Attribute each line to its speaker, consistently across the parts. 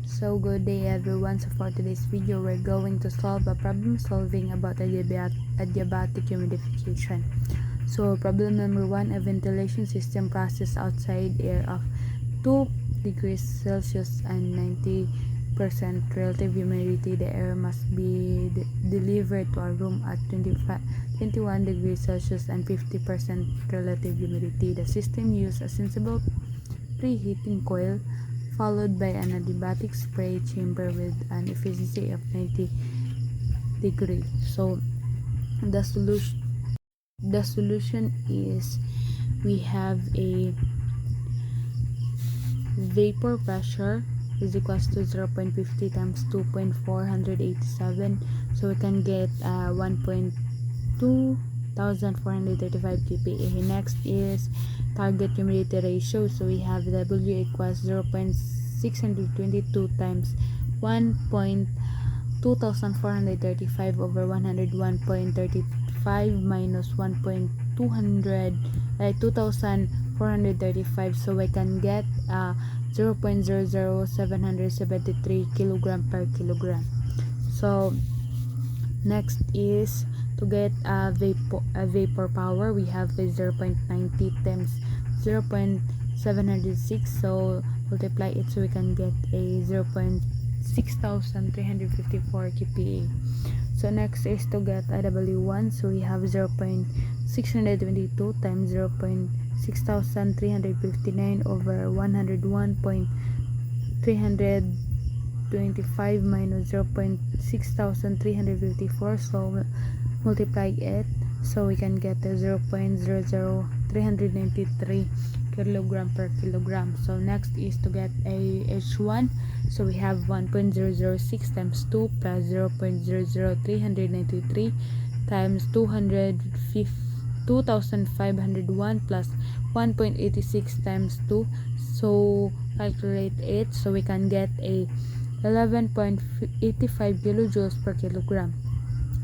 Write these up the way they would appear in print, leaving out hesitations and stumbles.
Speaker 1: So good day everyone. So for today's video, we're going to solve a problem solving about adiabatic humidification. So problem number 1, a ventilation system process outside air of 2 degrees Celsius and 90% relative humidity. The air must be delivered to a room at 21 degrees Celsius and 50% relative humidity. The system uses a sensible preheating coil followed by an adiabatic spray chamber with an efficiency of 90 degrees. So the solution is we have a vapor pressure is equals to 0.50 times 2.487, so we can get 1.2435 kPa. Next is target humidity ratio, so we have W equals 0.622 times 1.2435 over 101.35 minus 2435, so we can get 0.00773 kilogram per kilogram. So next is to get vapor power. We have a 0.90 times 0.706, so multiply it so we can get a 0.6354 kPa. So next is to get a W1, so we have 0.622 times 0.6359 over 101.325 minus 0.6354, so multiply it so we can get a 0.00393 kilogram per kilogram. So next is to get a H1, so we have 1.006 times 2 plus 0.00393 times 2501 plus 1.86 times 2, so calculate it so we can get a 11.85 kilojoules per kilogram.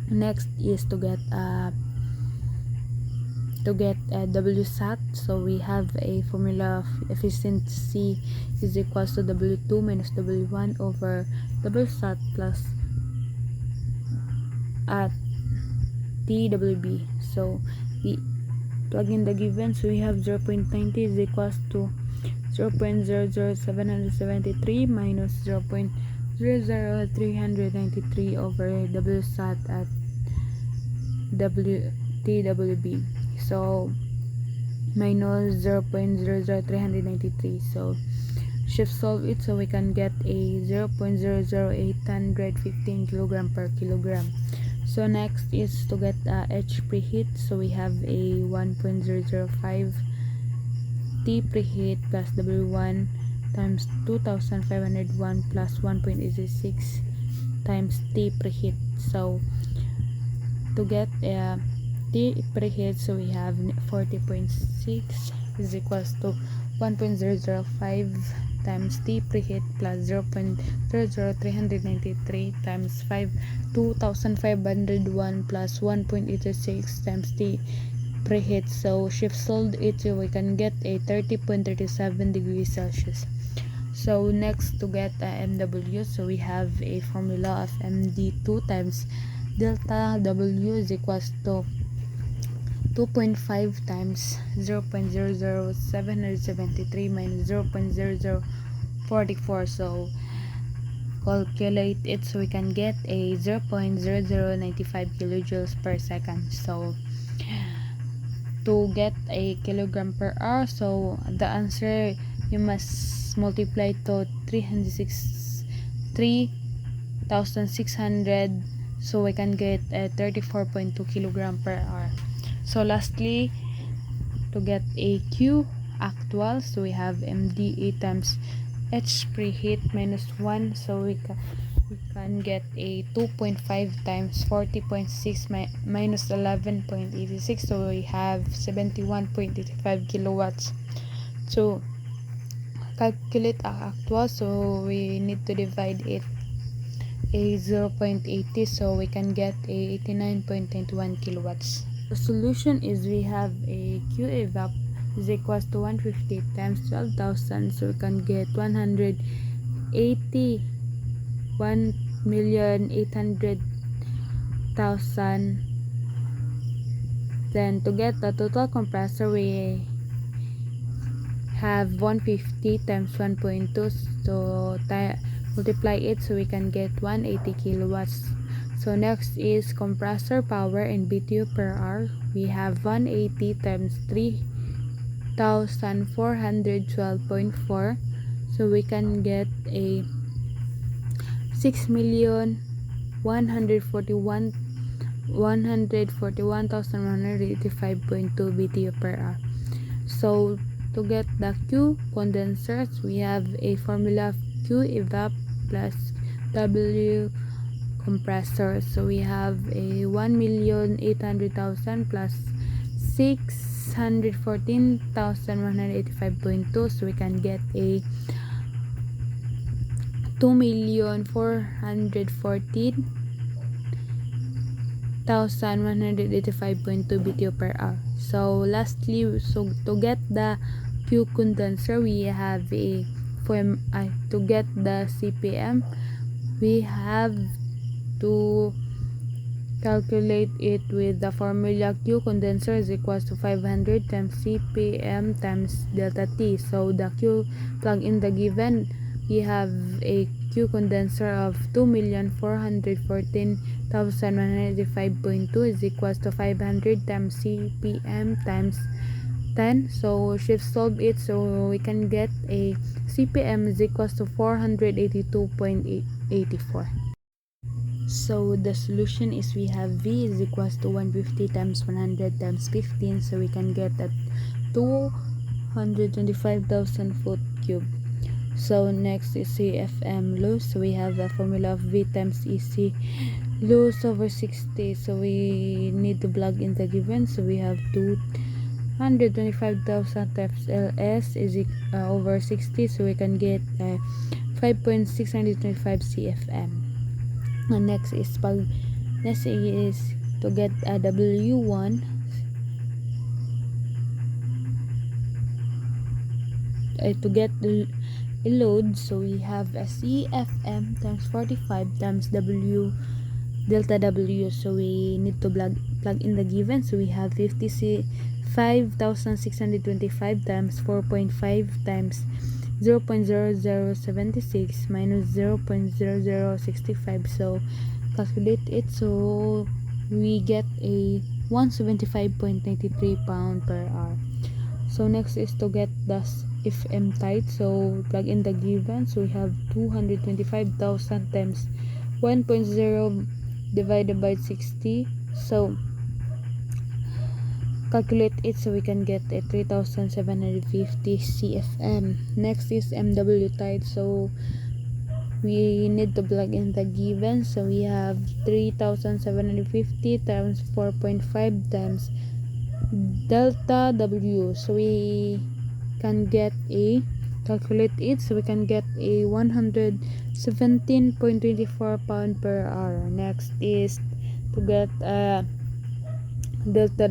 Speaker 1: Next is to get a WSAT, so we have a formula of efficiency is equals to W2 minus W1 over WSAT plus at TWB. So we plug in the given, so we have 0.90 is equals to 0.00773 minus 0.00393 over WSAT at TWB, so minus 0.00393. so shift solve it so we can get a 0.00815 kilogram per kilogram. So next is to get H preheat, so we have a 1.005 T preheat plus W1 times 2501 plus 1.86 times T preheat. So to get T preheat, so we have 40.6 is equals to 1.005 times T preheat plus 0.00393 times 2501 plus 1.86 times T preheat. So shift solve it so we can get a 30.37 degrees Celsius. So next to get MW, so we have a formula of MD2 times delta W is equals to 2.5 times 0.00773 minus 0.0044, so calculate it so we can get a 0.0095 kilojoules per second. So to get a kilogram per hour, so the answer you must multiply to 3,600, so we can get a 34.2 kilogram per hour. So lastly, to get a Q actual, so we have MDA times H preheat minus 1, so we can get a 2.5 times 40.6 minus 11.86, so we have 71.85 kilowatts. So calculate actual, so we need to divide it a 0.80, so we can get a 89.91 kilowatts. The solution is we have a Q evap is equals to 150 times 12,000, so we can get 180 1,800,000. Then to get the total compressor, we have 150 times 1.2, so multiply it so we can get 180 kilowatts. So next is compressor power in BTU per hour. We have 180 times 3,412.4, so we can get a 6,141,185.2 BTU per hour. So to get the Q condensers, we have a formula of Q evap plus W compressor. So we have a 1,800,000 plus 614,185.2, so we can get a 2,414,185.2 BTU per hour. So lastly, so to get the Q condenser, we have a to get the CPM, we have to calculate it with the formula Q condenser is equals to 500 times CPM times delta T. So the Q, plug in the given, we have a Q condenser of 2,414,185.2 is equals to 500 times CPM times 10. So shift solve it so we can get a CPM is equals to 482.84. So the solution is we have V is equals to 150 times 100 times 15, so we can get at 225,000 foot cube. So next is CFM loss, so we have the formula of V times EC loss over 60, so we need to plug in the given, so we have 225,000 times LS is over 60, so we can get 5.625 CFM. And next is to get a W1, to get a load, so we have a CFM times 45 times W delta W, so we need to plug in the given, so we have 5,625 times 4.5 times 0.0076 minus 0.0065, so calculate it, so we get a 175.93 pound per hour. So next is to get the FM tight, so plug in the given, so we have 225,000 times 1.0 divided by 60, so calculate it so we can get a 3,750 CFM. Next is MW tight, so we need to plug in the given, so we have 3,750 times 4.5 times delta W, so we can get a calculate it so we can get a 117.24 pound per hour. Next is to get delta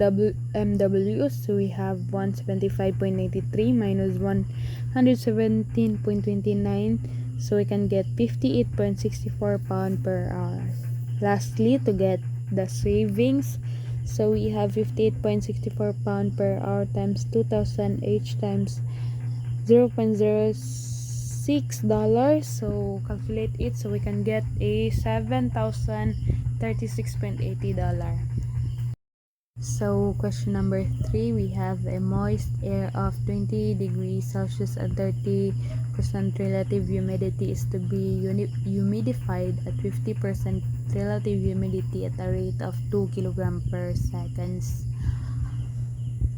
Speaker 1: MW, so we have 175.93 minus 117.29, so we can get 58.64 pound per hour. Lastly, to get the savings, so we have 58.64 pound per hour times 2,000 H times $0.06, so calculate it so we can get a $7,036.80. So question number 3, we have a moist air of 20 degrees Celsius and 30% relative humidity is to be humidified at 50% relative humidity at a rate of 2 kg per seconds.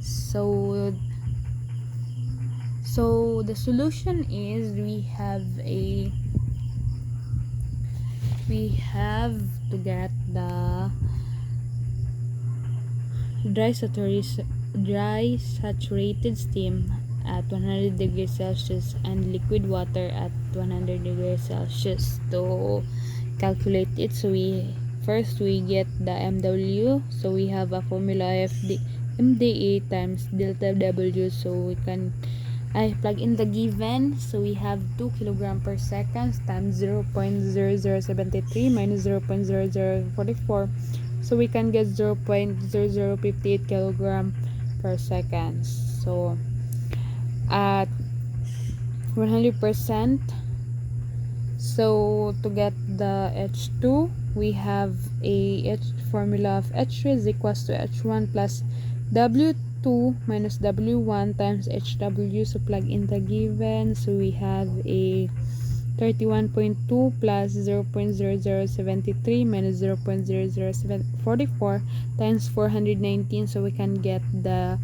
Speaker 1: So the solution is we have to get the dry saturated steam at 100 degrees Celsius and liquid water at 100 degrees Celsius. To calculate it, so we get the MW, so we have a formula MdA times delta W, so we can I plug in the given, so we have 2 kilogram per second times 0.0073 minus 0.0044, so we can get 0.0058 kilogram per second. So at 100%, so to get the H2, we have a formula of H3 is equals to H1 plus W2 minus W1 times HW. So plug in the given, so we have a 31.2 plus 0.0073 minus 0.00744 times 419, so we can get the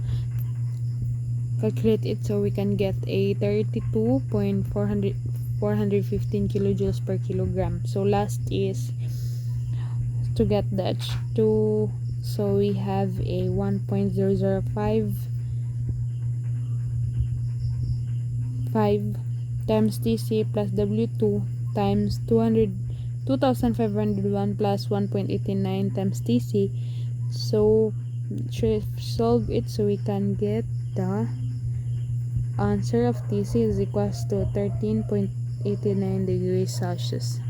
Speaker 1: calculate it, so we can get a 32.415 kilojoules per kilogram. So last is to get the H2, so we have a 1.0055 times TC plus W2 times 2501 plus 1.89 times TC. So solve it, so we can get the answer of TC is equals to 13.89 degrees Celsius.